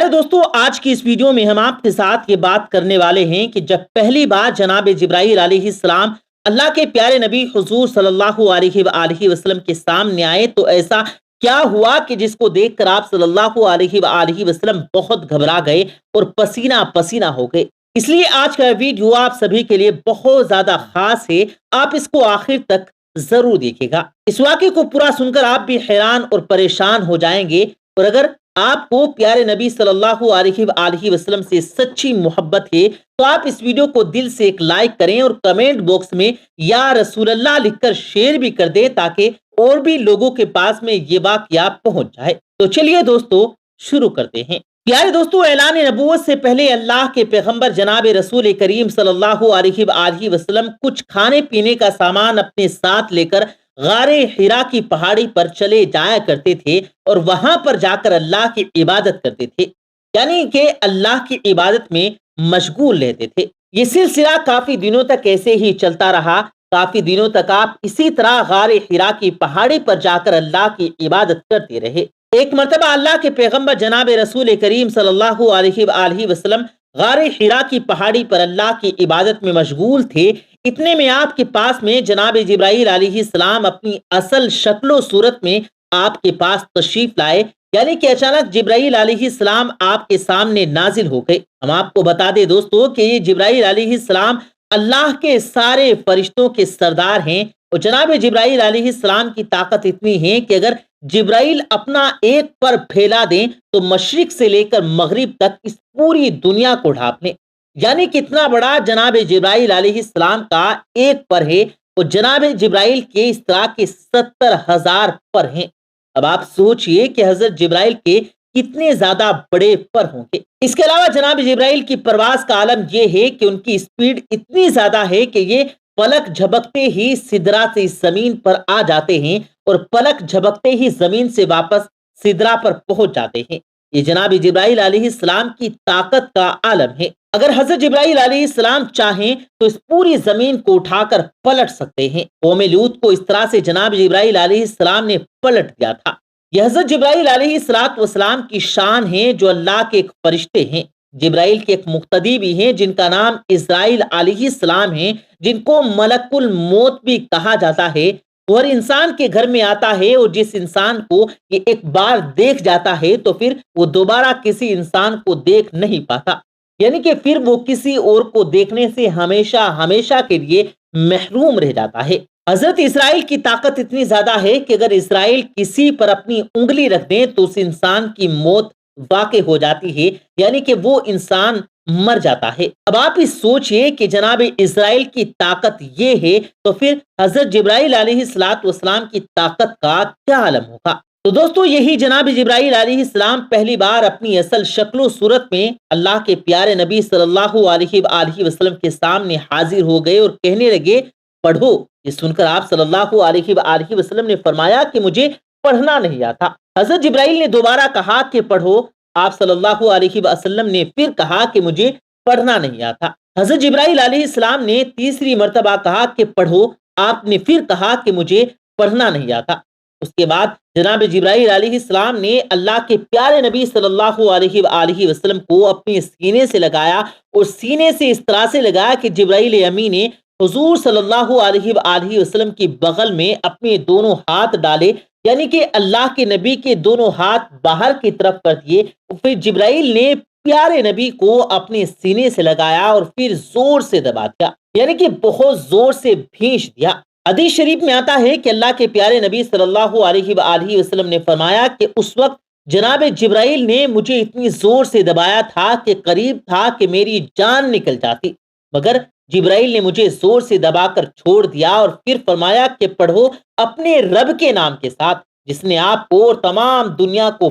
پیارے دوستو، آج کی اس ویڈیو میں ہم آپ کے ساتھ یہ بات کرنے والے ہیں کہ جب پہلی بار جناب جبرائیل علیہ السلام اللہ کے پیارے نبی حضور صلی اللہ علیہ وآلہ وسلم کے سامنے آئے تو ایسا کیا ہوا کہ جس کو دیکھ کر آپ صلی اللہ علیہ وآلہ وسلم بہت گھبرا گئے اور پسینہ پسینہ ہو گئے۔ اس لیے آج کا ویڈیو آپ سبھی کے لیے بہت زیادہ خاص ہے، آپ اس کو آخر تک ضرور دیکھیں گا۔ اس واقعے کو پورا سن کر آپ بھی حیران اور پریشان ہو جائیں گے، اور اگر آپ کو پیارے نبی صلی اللہ علیہ وآلہ وسلم سے سچی محبت ہے تو آپ اس ویڈیو کو دل سے ایک لائک کریں اور کمنٹ باکس میں یا رسول اللہ لکھ کر شیئر بھی کر دیں تاکہ اور بھی لوگوں کے پاس میں یہ واقعہ پہنچ جائے۔ تو چلیے دوستو شروع کرتے ہیں۔ پیارے دوستو، اعلان نبوت سے پہلے اللہ کے پیغمبر جناب رسول کریم صلی اللہ علیہ وآلہ وسلم کچھ کھانے پینے کا سامان اپنے ساتھ لے کر غار حرا کی پہاڑی پر چلے جایا کرتے تھے اور وہاں پر جا کر اللہ کی عبادت کرتے تھے، یعنی کہ اللہ کی عبادت میں مشغول رہتے تھے۔ یہ سلسلہ کافی دنوں تک ایسے ہی چلتا رہا۔ کافی دنوں تک آپ اسی طرح غار حرا کی پہاڑی پر جا کر اللہ کی عبادت کرتے رہے۔ ایک مرتبہ اللہ کے پیغمبر جناب رسول کریم صلی اللہ علیہ وآلہ وسلم غار حرا کی پہاڑی پر اللہ کی عبادت میں مشغول تھے۔ اتنے میں آپ کے پاس میں جناب جبرائیل علیہ السلام اپنی اصل شکل و صورت میں آپ کے پاس تشریف لائے، یعنی کہ اچانک جبرائیل علیہ السلام آپ کے سامنے نازل ہو گئے۔ ہم آپ کو بتا دیں دوستو کہ یہ جبرائیل علیہ السلام اللہ کے سارے فرشتوں کے سردار ہیں، اور جناب جبرائیل علیہ السلام کی طاقت اتنی ہے کہ اگر جبرائیل اپنا ایک پر پھیلا دیں تو مشرق سے لے کر مغرب تک اس پوری دنیا کو ڈھانپ لیں، یعنی کتنا بڑا جناب جبرائیل علیہ السلام کا ایک پر ہے، اور جناب جبرائیل کے اس طرح کے 70,000 پر ہیں۔ اب آپ سوچئے کہ حضرت جبرائیل کے کتنے زیادہ بڑے پر ہوں گے۔ اس کے علاوہ جناب جبرائیل کی پرواز کا عالم یہ ہے کہ ان کی سپیڈ اتنی زیادہ ہے کہ یہ پلک جھپکتے ہی سدرا سے زمین پر آ جاتے ہیں اور پلک جھپکتے ہی زمین سے واپس سدرا پر پہنچ جاتے ہیں۔ یہ جناب جبرائیل علیہ السلام کی طاقت کا عالم ہے۔ اگر حضرت جبرائیل علیہ السلام چاہیں تو اس پوری زمین کو اٹھا کر پلٹ سکتے ہیں۔ قوم لوط کو اس طرح سے جناب جبرائیل علیہ السلام نے پلٹ دیا تھا۔ یہ حضرت جبرائیل علیہ السلام کی شان ہے جو اللہ کے ایک فرشتے ہیں۔ جبرائیل کے ایک مقتدی بھی ہیں جن کا نام اسرائیل علیہ السلام ہے، جن کو ملک الموت بھی کہا جاتا ہے۔ وہ ہر انسان کے گھر میں آتا ہے، اور جس انسان کو یہ ایک بار دیکھ جاتا ہے تو پھر وہ دوبارہ کسی انسان کو دیکھ نہیں پاتا، یعنی کہ پھر وہ کسی اور کو دیکھنے سے ہمیشہ ہمیشہ کے لیے محروم رہ جاتا ہے۔ حضرت اسرائیل کی طاقت اتنی زیادہ ہے کہ اگر اسرائیل کسی پر اپنی انگلی رکھ دیں تو اس انسان کی موت واقع ہو جاتی ہے، یعنی کہ وہ انسان مر جاتا ہے۔ اب آپ اس سوچئے کہ جناب اسرائیل کی طاقت یہ ہے تو پھر حضرت جبرائیل علیہ السلام کی طاقت کا کیا عالم ہوگا۔ تو دوستو، یہی جناب جبرائیل علیہ السلام پہلی بار اپنی اصل شکل و صورت میں اللہ کے پیارے نبی صلی اللہ علیہ وآلہ وسلم کے سامنے حاضر ہو گئے اور کہنے لگے، پڑھو۔ یہ سن کر آپ صلی اللہ علیہ وآلہ وسلم نے فرمایا کہ مجھے پڑھنا نہیں آتا۔ حضرت جبرائیل نے دوبارہ کہا کہ پڑھو۔ آپ صلی اللہ علیہ وسلم نے پھر کہا کہ مجھے پڑھنا نہیں آتا۔ حضرت جبرائیل علیہ السلام نے تیسری مرتبہ کہا کہ پڑھو۔ آپ نے پھر کہا کہ مجھے پڑھنا نہیں آتا۔ اس کے بعد جناب جبرائیل علیہ السلام نے اللہ کے پیارے نبی صلی اللہ علیہ وآلہ وسلم کو اپنے سینے سے لگایا، اور سینے سے اس طرح سے لگایا کہ جبرائیل امین نے حضور صلی اللہ علیہ وآلہ وسلم کی بغل میں اپنے دونوں ہاتھ ڈالے، یعنی کہ اللہ کے نبی کے دونوں ہاتھ باہر کی طرف کر دیے، پھر جبرائیل نے پیارے نبی کو اپنے سینے سے لگایا اور پھر زور سے دبا دیا، یعنی کہ بہت زور سے بھینچ دیا۔ حدیث شریف میں آتا ہے کہ اللہ کے پیارے نبی صلی اللہ علیہ وآلہ وسلم نے فرمایا کہ اس وقت جناب جبرائیل نے مجھے اتنی زور سے دبایا تھا کہ قریب تھا کہ میری جان نکل جاتی، مگر جبرائیل نے مجھے زور سے دبا کر چھوڑ دیا، اور پھر فرمایا کہ پڑھو اپنے رب کے نام کے ساتھ جس نے آپ کو اور تمام دنیا کو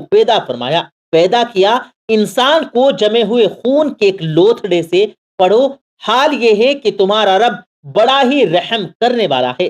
پیدا کیا انسان کو جمے ہوئے خون کے ایک لوتھڑے سے۔ پڑھو، حال یہ ہے کہ تمہارا رب بڑا ہی رحم کرنے والا ہے۔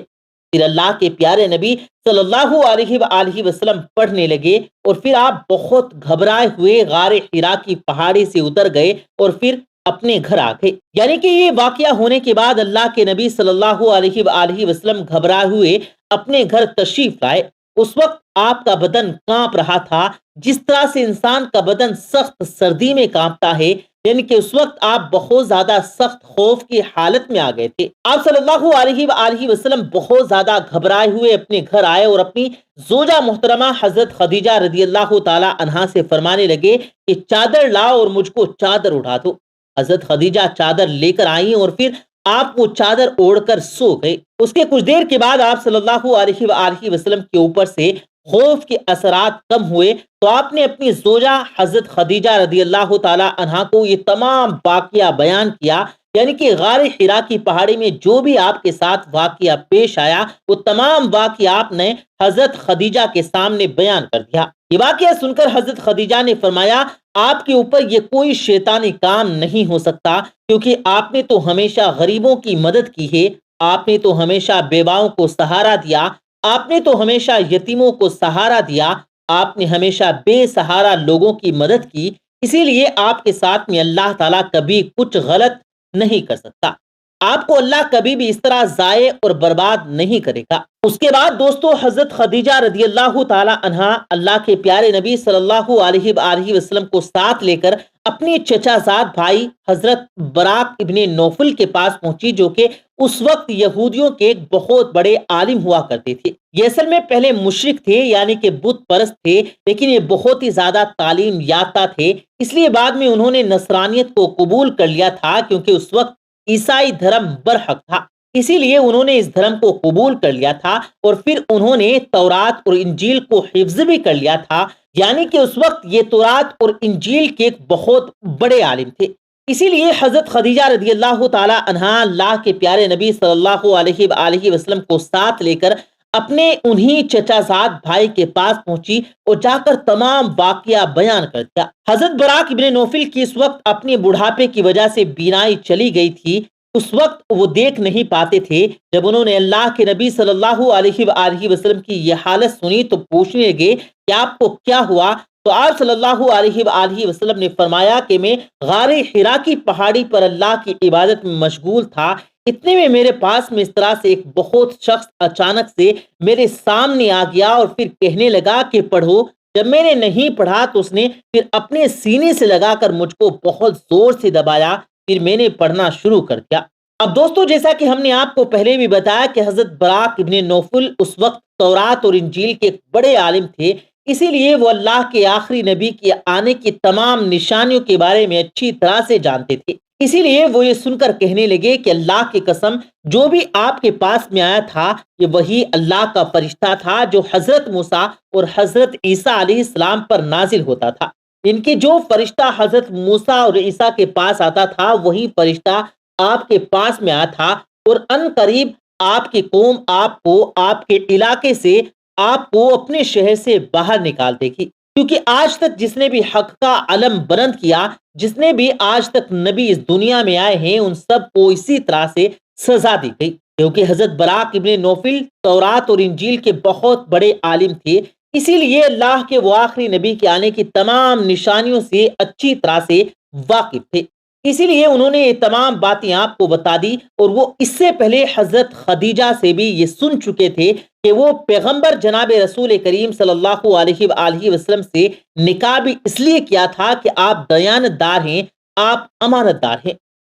پھر اللہ کے پیارے نبی صلی اللہ علیہ وآلہ وسلم پڑھنے لگے، اور پھر آپ بہت گھبرائے ہوئے غار حرا کی پہاڑی سے اتر گئے اور پھر اپنے گھر آ گئے۔ یعنی کہ یہ واقعہ ہونے کے بعد اللہ کے نبی صلی اللہ علیہ وآلہ وسلم گھبرائے ہوئے اپنے گھر تشریف لائے۔ اس وقت آپ کا بدن کانپ رہا تھا جس طرح سے انسان کا بدن سخت سردی میں کانپتا ہے، یعنی کہ اس وقت آپ بہت زیادہ سخت خوف کی حالت میں آ گئے تھے۔ آپ صلی اللہ علیہ وآلہ وسلم بہت زیادہ گھبرائے ہوئے اپنے گھر آئے اور اپنی زوجہ محترمہ حضرت خدیجہ رضی اللہ تعالی عنہا سے فرمانے لگے کہ چادر لاؤ اور مجھ کو چادر اڑا دو۔ حضرت خدیجہ چادر لے کر آئیں اور پھر آپ وہ چادر اوڑھ کر سو گئے۔ اس کے کچھ دیر کے بعد آپ صلی اللہ علیہ وآلہ وسلم کے اوپر سے خوف کے اثرات کم ہوئے تو آپ نے اپنی زوجہ حضرت خدیجہ رضی اللہ تعالی عنہا کو یہ تمام واقعہ بیان کیا، یعنی کہ غار حرا کی پہاڑی میں جو بھی آپ کے ساتھ واقعہ پیش آیا وہ تمام واقعہ آپ نے حضرت خدیجہ کے سامنے بیان کر دیا۔ یہ واقعہ سن کر حضرت خدیجہ نے فرمایا آپ کے اوپر یہ کوئی شیطانی کام نہیں ہو سکتا، کیونکہ آپ نے تو ہمیشہ غریبوں کی مدد کی ہے، آپ نے تو ہمیشہ بیواؤں کو سہارا دیا، آپ نے تو ہمیشہ یتیموں کو سہارا دیا، آپ نے ہمیشہ بے سہارا لوگوں کی مدد کی، اسی لیے آپ کے ساتھ میں اللہ تعالیٰ کبھی کچھ غلط نہیں کر سکتا۔ آپ کو اللہ کبھی بھی اس طرح ضائع اور برباد نہیں کرے گا۔ اس کے بعد دوستو حضرت خدیجہ رضی اللہ تعالی عنہا اللہ کے پیارے نبی صلی اللہ علیہ وآلہ وسلم کو ساتھ لے کر اپنے چچا زاد بھائی حضرت براق ابن نوفل کے پاس پہنچی، جو کہ اس وقت یہودیوں کے ایک بہت بڑے عالم ہوا کرتے تھے۔ یہ اصل میں پہلے مشرک تھے، یعنی کہ بت پرست تھے، لیکن یہ بہت ہی زیادہ تعلیم یافتہ تھے، اس لیے بعد میں انہوں نے نصرانیت کو قبول کر لیا تھا، کیونکہ اس وقت عیسائی دھرم برحق تھا، اسی لیے انہوں نے اس دھرم کو قبول کر لیا تھا، اور پھر انہوں نے تورات اور انجیل کو حفظ بھی کر لیا تھا، یعنی کہ اس وقت یہ تورات اور انجیل کے ایک بہت بڑے عالم تھے۔ اسی لیے حضرت خدیجہ رضی اللہ تعالی عنہا اللہ کے پیارے نبی صلی اللہ علیہ وآلہ وسلم کو ساتھ لے کر اپنے انہی چچا زاد بھائی کے پاس پہنچی اور جا کر تمام واقعہ بیان کر دیا۔ حضرت براق ابن نوفل کی اس وقت اپنے بڑھاپے کی وجہ سے بینائی چلی گئی تھی، اس وقت وہ دیکھ نہیں پاتے تھے۔ جب انہوں نے اللہ کے نبی صلی اللہ علیہ وآلہ وسلم کی یہ حالت سنی تو پوچھنے لگے کہ آپ کو کیا ہوا؟ تو آپ صلی اللہ علیہ وآلہ وسلم نے فرمایا کہ میں غار حرا کی پہاڑی پر اللہ کی عبادت میں مشغول تھا، اتنے میں میرے پاس میں اس طرح سے ایک بہت شخص اچانک سے میرے سامنے آ گیا اور پھر کہنے لگا کہ پڑھو۔ جب میں نے نہیں پڑھا تو اس نے پھر اپنے سینے سے لگا کر مجھ کو بہت زور سے دبایا، پھر میں نے پڑھنا شروع کر دیا۔ اب دوستو جیسا کہ ہم نے آپ کو پہلے بھی بتایا کہ حضرت براق ابن نوفل اس وقت تورات اور انجیل کے ایک بڑے عالم تھے، اسی لیے وہ اللہ کے آخری نبی کے آنے کی تمام نشانیوں کے بارے میں اچھی طرح سے جانتے تھے۔ اسی لیے وہ یہ سن کر کہنے لگے کہ اللہ کی قسم جو بھی آپ کے پاس میں آیا تھا یہ وہی اللہ کا فرشتہ تھا جو حضرت موسیٰ اور حضرت عیسیٰ علیہ السلام پر نازل ہوتا تھا۔ ان کے جو فرشتہ حضرت موسیٰ اور عیسیٰ کے پاس آتا تھا وہی فرشتہ آپ کے پاس میں آیا تھا، اور ان قریب آپ کی قوم آپ کو آپ کے علاقے سے آپ کو اپنے شہر سے باہر نکال دے گی، کیونکہ آج تک جس نے بھی حق کا علم بلند کیا، جس نے بھی آج تک نبی اس دنیا میں آئے ہیں، ان سب کو اسی طرح سے سزا دی گئی، کیونکہ حضرت براق ابن نوفل تورات اور انجیل کے بہت بڑے عالم تھے، اسی لیے اللہ کے وہ آخری نبی کے آنے کی تمام نشانیوں سے اچھی طرح سے واقف تھے، اسی لیے انہوں نے یہ تمام باتیں آپ کو بتا دی، اور وہ اس سے پہلے حضرت خدیجہ سے بھی یہ سن چکے تھے کہ وہ پیغمبر جناب رسول کریم صلی اللہ علیہ وآلہ وسلم سے نکاح بھی اس لیے کیا تھا کہ آپ دیانت دار ہیں، آپ امانت دار ہیں۔